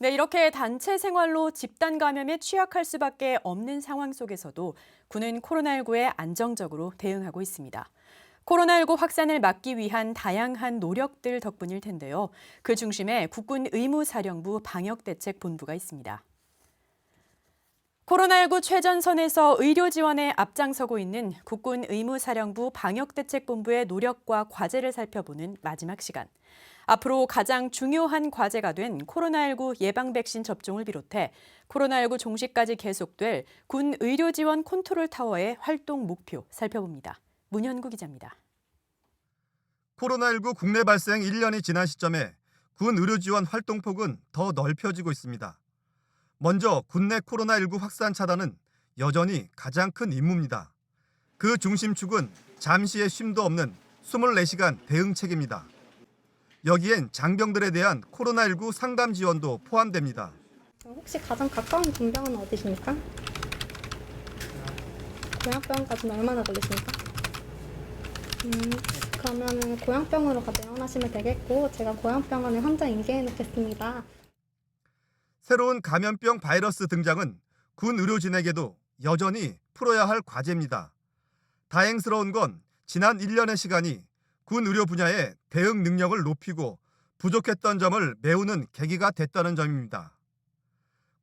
네, 이렇게 단체 생활로 집단 감염에 취약할 수밖에 없는 상황 속에서도 군은 코로나19에 안정적으로 대응하고 있습니다. 코로나19 확산을 막기 위한 다양한 노력들 덕분일 텐데요. 그 중심에 국군 의무사령부 방역대책본부가 있습니다. 코로나19 최전선에서 의료 지원에 앞장서고 있는 국군 의무사령부 방역대책본부의 노력과 과제를 살펴보는 마지막 시간. 앞으로 가장 중요한 과제가 된 코로나19 예방 백신 접종을 비롯해 코로나19 종식까지 계속될 군 의료 지원 컨트롤 타워의 활동 목표 살펴봅니다. 문현구 기자입니다. 코로나19 국내 발생 1년이 지난 시점에 군 의료 지원 활동폭은 더 넓혀지고 있습니다. 먼저 국내 코로나19 확산 차단은 여전히 가장 큰 임무입니다. 그 중심축은 잠시의 쉼도 없는 24시간 대응책입니다. 여기엔 장병들에 대한 코로나19 상담 지원도 포함됩니다. 혹시 가장 가까운 군병은 어디십니까? 고향병까지는 얼마나 걸리십니까? 그러면 고향병으로 내원하시면 되겠고 제가 고향병원에 환자 인계해 놓겠습니다. 새로운 감염병 바이러스 등장은 군 의료진에게도 여전히 풀어야 할 과제입니다. 다행스러운 건 지난 1년의 시간이 군 의료 분야의 대응 능력을 높이고 부족했던 점을 메우는 계기가 됐다는 점입니다.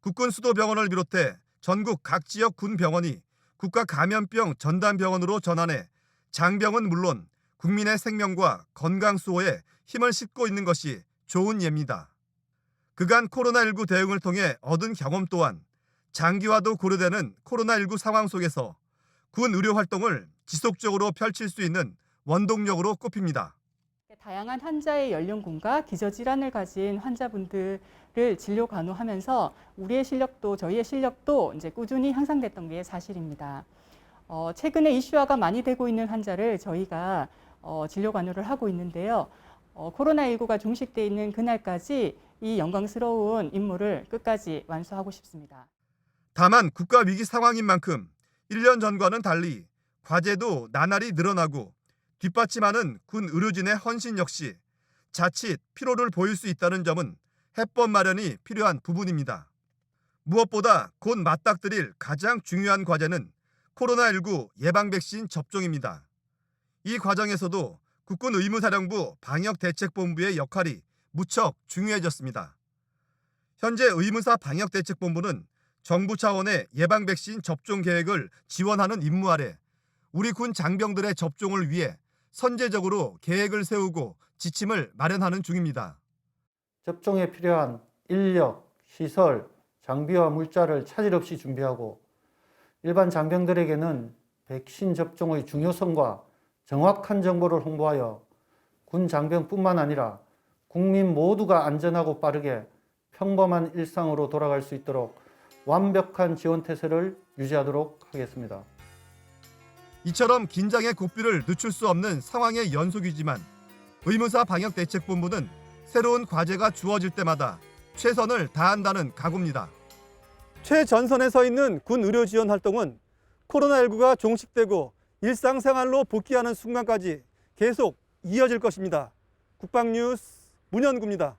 국군 수도병원을 비롯해 전국 각 지역 군 병원이 국가 감염병 전담병원으로 전환해 장병은 물론 국민의 생명과 건강 수호에 힘을 싣고 있는 것이 좋은 예입니다. 그간 코로나19 대응을 통해 얻은 경험 또한 장기화도 고려되는 코로나19 상황 속에서 군 의료 활동을 지속적으로 펼칠 수 있는 원동력으로 꼽힙니다. 다양한 환자의 연령군과 기저질환을 가진 환자분들을 진료 간호하면서 우리의 실력도 저희의 실력도 이제 꾸준히 향상됐던 게 사실입니다. 최근에 이슈화가 많이 되고 있는 환자를 저희가 진료 간호를 하고 있는데요. 코로나19가 종식돼 있는 그날까지 이 영광스러운 임무를 끝까지 완수하고 싶습니다. 다만 국가 위기 상황인 만큼 1년 전과는 달리 과제도 나날이 늘어나고 뒷받침하는 군 의료진의 헌신 역시 자칫 피로를 보일 수 있다는 점은 해법 마련이 필요한 부분입니다. 무엇보다 곧 맞닥뜨릴 가장 중요한 과제는 코로나19 예방 백신 접종입니다. 이 과정에서도 국군 의무사령부 방역대책본부의 역할이 무척 중요해졌습니다. 현재 의무사 방역대책본부는 정부 차원의 예방 백신 접종 계획을 지원하는 임무 아래 우리 군 장병들의 접종을 위해 선제적으로 계획을 세우고 지침을 마련하는 중입니다. 접종에 필요한 인력, 시설, 장비와 물자를 차질 없이 준비하고 일반 장병들에게는 백신 접종의 중요성과 정확한 정보를 홍보하여 군 장병뿐만 아니라 국민 모두가 안전하고 빠르게 평범한 일상으로 돌아갈 수 있도록 완벽한 지원 태세를 유지하도록 하겠습니다. 이처럼 긴장의 고삐를 늦출 수 없는 상황의 연속이지만 의무사 방역대책본부는 새로운 과제가 주어질 때마다 최선을 다한다는 각오입니다. 최전선에 서 있는 군 의료 지원 활동은 코로나19가 종식되고 일상생활로 복귀하는 순간까지 계속 이어질 것입니다. 국방뉴스 문현구입니다.